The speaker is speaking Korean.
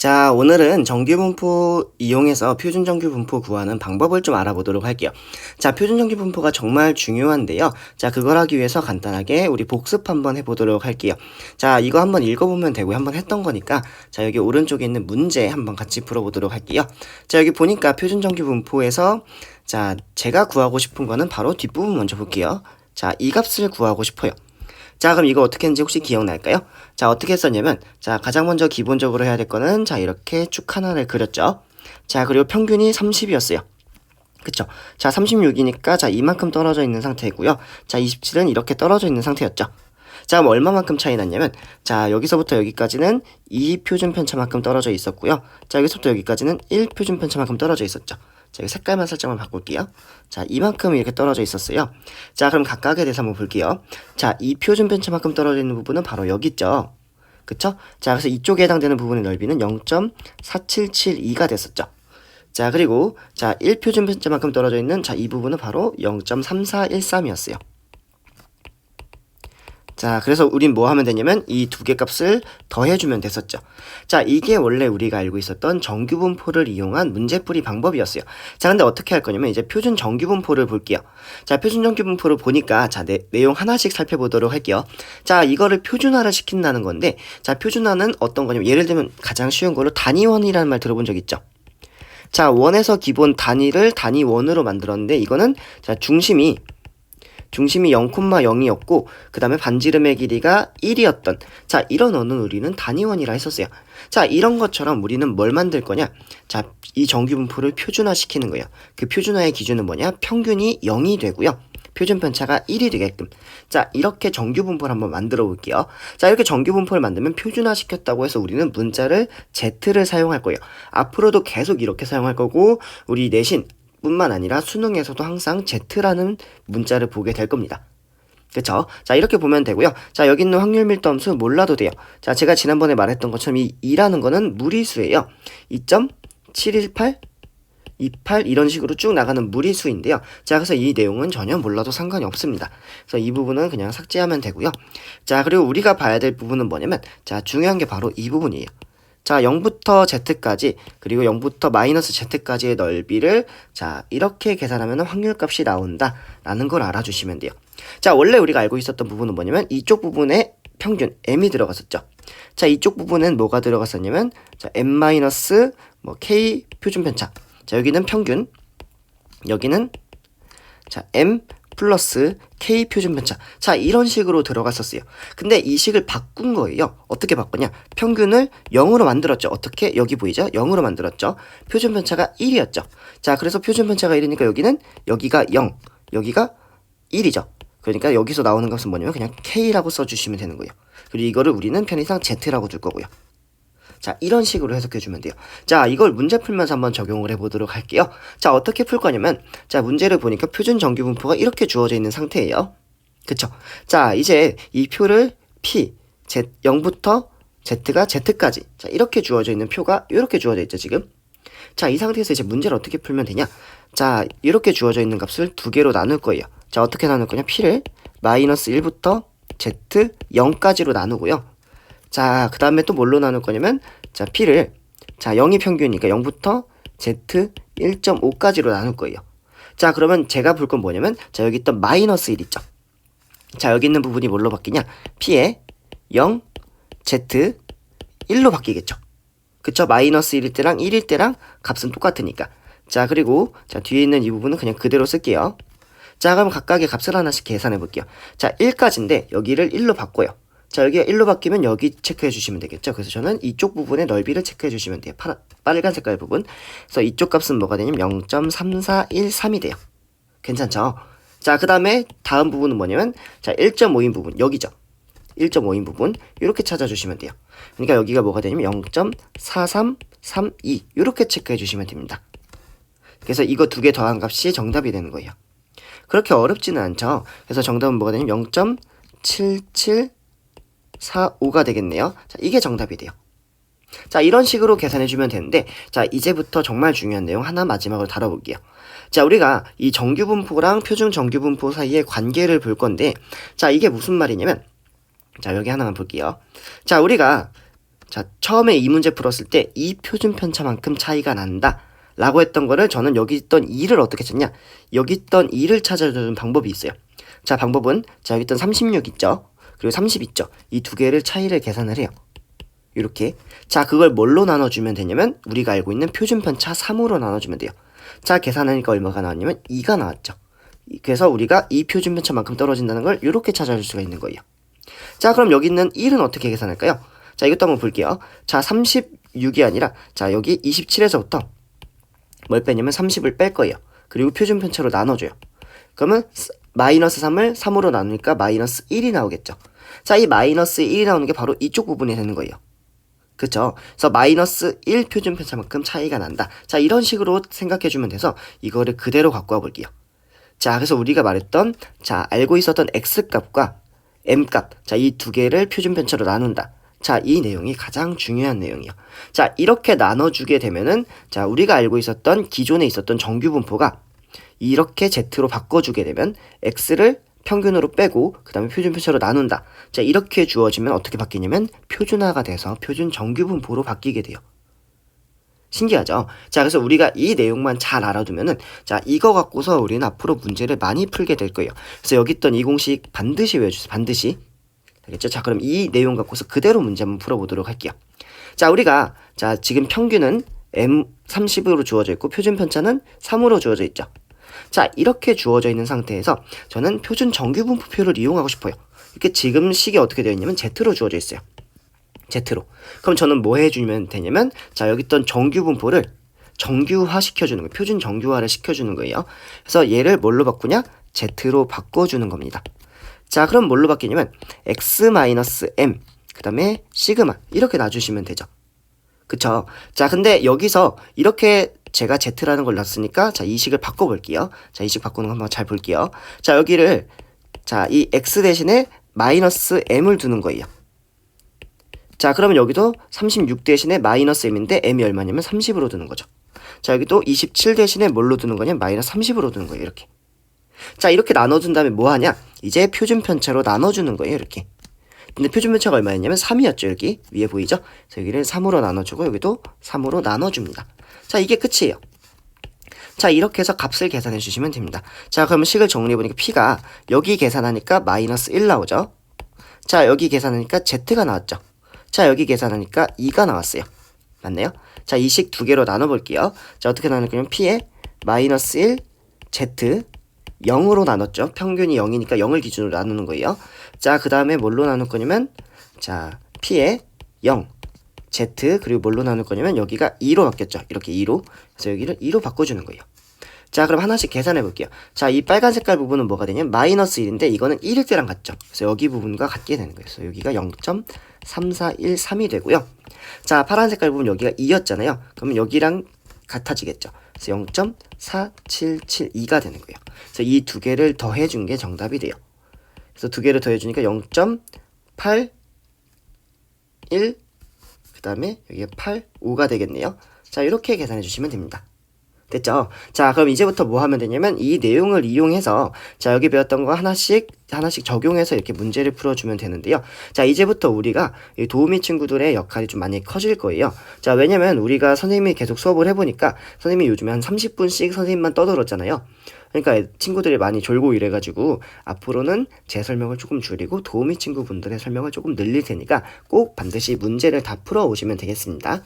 자, 오늘은 정규분포 이용해서 표준정규분포 구하는 방법을 좀 알아보도록 할게요. 자, 표준정규분포가 정말 중요한데요. 자, 그걸 하기 위해서 간단하게 우리 복습 한번 해보도록 할게요. 자, 이거 한번 읽어보면 되고 한번 했던 거니까 자, 여기 오른쪽에 있는 문제 한번 같이 풀어보도록 할게요. 자, 여기 보니까 표준정규분포에서 자, 제가 구하고 싶은 거는 바로 뒷부분 먼저 볼게요. 자, 이 값을 구하고 싶어요. 자, 그럼 이거 어떻게 했는지 혹시 기억날까요? 자, 어떻게 했었냐면, 자, 가장 먼저 기본적으로 해야 될 거는, 자, 이렇게 쭉 하나를 그렸죠. 자, 그리고 평균이 30이었어요. 그쵸? 자, 36이니까, 자, 이만큼 떨어져 있는 상태이고요. 자, 27은 이렇게 떨어져 있는 상태였죠. 자, 그럼 얼마만큼 차이 났냐면, 자, 여기서부터 여기까지는 2 표준 편차만큼 떨어져 있었고요. 자, 여기서부터 여기까지는 1 표준 편차만큼 떨어져 있었죠. 자, 여기 색깔만 살짝만 바꿀게요. 자, 이만큼 이렇게 떨어져 있었어요. 자, 그럼 각각에 대해서 한번 볼게요. 자, 이 표준 편차만큼 떨어져 있는 부분은 바로 여기 있죠. 그쵸? 자, 그래서 이쪽에 해당되는 부분의 넓이는 0.4772가 됐었죠. 자, 그리고 자, 1 표준 편차만큼 떨어져 있는 자, 이 부분은 바로 0.3413이었어요. 자, 그래서 우린 뭐 하면 되냐면 이 두 개 값을 더해주면 됐었죠. 자, 이게 원래 우리가 알고 있었던 정규분포를 이용한 문제풀이 방법이었어요. 자, 근데 어떻게 할 거냐면 이제 표준 정규분포를 볼게요. 자, 표준 정규분포를 보니까 자, 내용 하나씩 살펴보도록 할게요. 자, 이거를 표준화를 시킨다는 건데 자, 표준화는 어떤 거냐면 예를 들면 가장 쉬운 걸로 단위원이라는 말 들어본 적 있죠? 자, 원에서 기본 단위를 단위원으로 만들었는데 이거는 자, 중심이 0,0이었고 그 다음에 반지름의 길이가 1이었던 자, 이런 원은 우리는 단위원이라 했었어요. 자, 이런 것처럼 우리는 뭘 만들 거냐? 자, 이 정규분포를 표준화 시키는 거예요. 그 표준화의 기준은 뭐냐? 평균이 0이 되고요. 표준 편차가 1이 되게끔. 자, 이렇게 정규분포를 한번 만들어 볼게요. 자, 이렇게 정규분포를 만들면 표준화 시켰다고 해서 우리는 문자를 Z를 사용할 거예요. 앞으로도 계속 이렇게 사용할 거고 우리 내신 뿐만 아니라 수능에서도 항상 Z라는 문자를 보게 될 겁니다. 그쵸? 자, 이렇게 보면 되고요. 자, 여기 있는 확률 밀도 함수 몰라도 돼요. 자, 제가 지난번에 말했던 것처럼 이 2라는 거는 무리수예요. 2.718, 28 이런 식으로 쭉 나가는 무리수인데요. 자, 그래서 이 내용은 전혀 몰라도 상관이 없습니다. 그래서 이 부분은 그냥 삭제하면 되고요. 자, 그리고 우리가 봐야 될 부분은 뭐냐면 자, 중요한 게 바로 이 부분이에요. 자, 0부터 Z까지 그리고 0부터 마이너스 Z까지의 넓이를 자, 이렇게 계산하면 확률값이 나온다 라는 걸 알아주시면 돼요. 자, 원래 우리가 알고 있었던 부분은 뭐냐면 이쪽 부분에 평균 M이 들어갔었죠. 자, 이쪽 부분은 뭐가 들어갔었냐면 자, M 마이너스 뭐 K 표준 편차. 자, 여기는 평균, 여기는 자, M 플러스 K 표준 편차. 자, 이런 식으로 들어갔었어요. 근데 이 식을 바꾼 거예요. 어떻게 바꾸냐? 평균을 0으로 만들었죠. 어떻게? 여기 보이죠? 0으로 만들었죠. 표준 편차가 1이었죠. 자, 그래서 표준 편차가 1이니까 여기가 0, 여기가 1이죠. 그러니까 여기서 나오는 값은 뭐냐면 그냥 K라고 써주시면 되는 거예요. 그리고 이거를 우리는 편의상 Z라고 둘 거고요. 자, 이런 식으로 해석해주면 돼요. 자, 이걸 문제 풀면서 한번 적용을 해보도록 할게요. 자, 어떻게 풀 거냐면 자, 문제를 보니까 표준 정규분포가 이렇게 주어져 있는 상태예요. 그쵸? 자, 이제 이 표를 P, Z, 0부터 Z가 Z까지 자, 이렇게 주어져 있는 표가 이렇게 주어져 있죠, 지금. 자, 이 상태에서 이제 문제를 어떻게 풀면 되냐? 자, 이렇게 주어져 있는 값을 두 개로 나눌 거예요. 자, 어떻게 나눌 거냐? P를 마이너스 1부터 Z, 0까지로 나누고요. 자, 그 다음에 또 뭘로 나눌 거냐면 자, P를 자, 0이 평균이니까 0부터 Z 1.5까지로 나눌 거예요. 자, 그러면 제가 볼 건 뭐냐면 자, 여기 있던 마이너스 1 있죠. 자, 여기 있는 부분이 뭘로 바뀌냐? P에 0, Z 1로 바뀌겠죠. 그쵸? 마이너스 1일 때랑 1일 때랑 값은 똑같으니까. 자, 그리고 자, 뒤에 있는 이 부분은 그냥 그대로 쓸게요. 자, 그럼 각각의 값을 하나씩 계산해 볼게요. 자, 1까지인데 여기를 1로 바꿔요. 자, 여기가 1로 바뀌면 여기 체크해 주시면 되겠죠. 그래서 저는 이쪽 부분의 넓이를 체크해 주시면 돼요. 빨간 색깔 부분. 그래서 이쪽 값은 뭐가 되냐면 0.3413이 돼요. 괜찮죠? 자, 그 다음에 다음 부분은 뭐냐면 자, 1.5인 부분 여기죠. 1.5인 부분 이렇게 찾아주시면 돼요. 그러니까 여기가 뭐가 되냐면 0.4332 이렇게 체크해 주시면 됩니다. 그래서 이거 두 개 더한 값이 정답이 되는 거예요. 그렇게 어렵지는 않죠. 그래서 정답은 뭐가 되냐면 0.7745가 되겠네요. 자, 이게 정답이 돼요. 자, 이런 식으로 계산해주면 되는데 자, 이제부터 정말 중요한 내용 하나 마지막으로 다뤄볼게요. 자, 우리가 이 정규분포랑 표준 정규분포 사이의 관계를 볼 건데 자, 이게 무슨 말이냐면 자, 여기 하나만 볼게요. 자, 우리가 자, 처음에 이 문제 풀었을 때 이 표준 편차만큼 차이가 난다 라고 했던 거를 저는 여기 있던 2를 어떻게 찾냐, 여기 있던 2를 찾아주는 방법이 있어요. 자, 방법은 자, 여기 있던 36 있죠, 그리고 30 있죠, 이 두 개를 차이를 계산을 해요. 이렇게. 자, 그걸 뭘로 나눠주면 되냐면 우리가 알고 있는 표준 편차 3으로 나눠주면 돼요. 자, 계산하니까 얼마가 나왔냐면 2가 나왔죠. 그래서 우리가 이 표준 편차만큼 떨어진다는 걸 이렇게 찾아줄 수가 있는 거예요. 자, 그럼 여기 있는 1은 어떻게 계산할까요? 자, 이것도 한번 볼게요. 자, 36이 아니라 자, 여기 27에서부터 뭘 빼냐면 30을 뺄 거예요. 그리고 표준 편차로 나눠줘요. 그러면 마이너스 3을 3으로 나누니까 마이너스 1이 나오겠죠. 자, 이 마이너스 1이 나오는 게 바로 이쪽 부분이 되는 거예요. 그쵸? 그래서 마이너스 1 표준 편차만큼 차이가 난다. 자, 이런 식으로 생각해주면 돼서 이거를 그대로 갖고 와볼게요. 자, 그래서 우리가 말했던, 자, 알고 있었던 x값과 m값, 자, 이 두 개를 표준 편차로 나눈다. 자, 이 내용이 가장 중요한 내용이요. 자, 이렇게 나눠주게 되면은, 자, 우리가 알고 있었던 기존에 있었던 정규분포가 이렇게 z로 바꿔주게 되면 x를 평균으로 빼고 그 다음에 표준 편차로 나눈다. 자, 이렇게 주어지면 어떻게 바뀌냐면 표준화가 돼서 표준 정규분포로 바뀌게 돼요. 신기하죠? 자, 그래서 우리가 이 내용만 잘 알아두면은, 자, 이거 갖고서 우리는 앞으로 문제를 많이 풀게 될 거예요. 그래서 여기 있던 이 공식 반드시 외워주세요. 반드시. 알겠죠? 자, 그럼 이 내용 갖고서 그대로 문제 한번 풀어보도록 할게요. 자, 우리가, 자, 지금 평균은 M30으로 주어져 있고 표준 편차는 3으로 주어져 있죠. 자, 이렇게 주어져 있는 상태에서 저는 표준 정규분포표를 이용하고 싶어요. 이렇게 지금 식이 어떻게 되어 있냐면 Z로 주어져 있어요. Z로. 그럼 저는 뭐 해주면 되냐면, 자, 여기 있던 정규분포를 정규화 시켜주는 거예요. 표준 정규화를 시켜주는 거예요. 그래서 얘를 뭘로 바꾸냐? Z로 바꿔주는 겁니다. 자, 그럼 뭘로 바뀌냐면 x-m 그 다음에 시그마 이렇게 놔주시면 되죠. 그쵸? 자, 근데 여기서 이렇게 제가 Z라는 걸 놨으니까, 자, 이 식을 바꿔볼게요. 자, 이 식 바꾸는 거 한번 잘 볼게요. 자, 여기를, 자, 이 x 대신에 마이너스 m을 두는 거예요. 자, 그러면 여기도 36 대신에 마이너스 m인데 m이 얼마냐면 30으로 두는 거죠. 자, 여기도 27 대신에 뭘로 두는 거냐면 마이너스 30으로 두는 거예요. 이렇게. 자, 이렇게 나눠준 다음에 뭐 하냐? 이제 표준 편차로 나눠주는 거예요. 이렇게. 근데 표준 편차가 얼마였냐면 3이었죠. 여기 위에 보이죠? 그래서 여기를 3으로 나눠주고 여기도 3으로 나눠줍니다. 자, 이게 끝이에요. 자, 이렇게 해서 값을 계산해 주시면 됩니다. 자, 그러면 식을 정리해보니까 p가 여기 계산하니까 마이너스 1 나오죠. 자, 여기 계산하니까 z가 나왔죠. 자, 여기 계산하니까 2가 나왔어요. 맞나요? 자, 이 식 두 개로 나눠볼게요. 자, 어떻게 나눌 거냐면 p에 마이너스 1 z 0으로 나눴죠. 평균이 0이니까 0을 기준으로 나누는 거예요. 자, 그 다음에 뭘로 나눌 거냐면, 자, p에 0 z 그리고 뭘로 나눌 거냐면 여기가 2로 바뀌었죠. 이렇게 2로. 그래서 여기를 2로 바꿔주는 거예요. 자, 그럼 하나씩 계산해 볼게요. 자, 이 빨간 색깔 부분은 뭐가 되냐면 마이너스 1인데 이거는 1일 때랑 같죠. 그래서 여기 부분과 같게 되는 거예요. 그래서 여기가 0.3413이 되고요. 자, 파란 색깔 부분 여기가 2였잖아요. 그러면 여기랑 같아지겠죠. 그래서 0.4772가 되는 거예요. 그래서 이 두 개를 더해준 게 정답이 돼요. 그래서 두 개를 더해주니까 0.81 그 다음에 여기가 85가 되겠네요. 자, 이렇게 계산해 주시면 됩니다. 됐죠? 자, 그럼 이제부터 뭐 하면 되냐면 이 내용을 이용해서, 자, 여기 배웠던 거 하나씩 적용해서 이렇게 문제를 풀어주면 되는데요. 자, 이제부터 우리가 이 도우미 친구들의 역할이 좀 많이 커질 거예요. 자, 왜냐면 우리가 선생님이 계속 수업을 해보니까 선생님이 요즘에 한 30분씩 선생님만 떠들었잖아요. 그러니까 친구들이 많이 졸고 이래가지고 앞으로는 제 설명을 조금 줄이고 도우미 친구분들의 설명을 조금 늘릴 테니까 꼭 반드시 문제를 다 풀어 오시면 되겠습니다.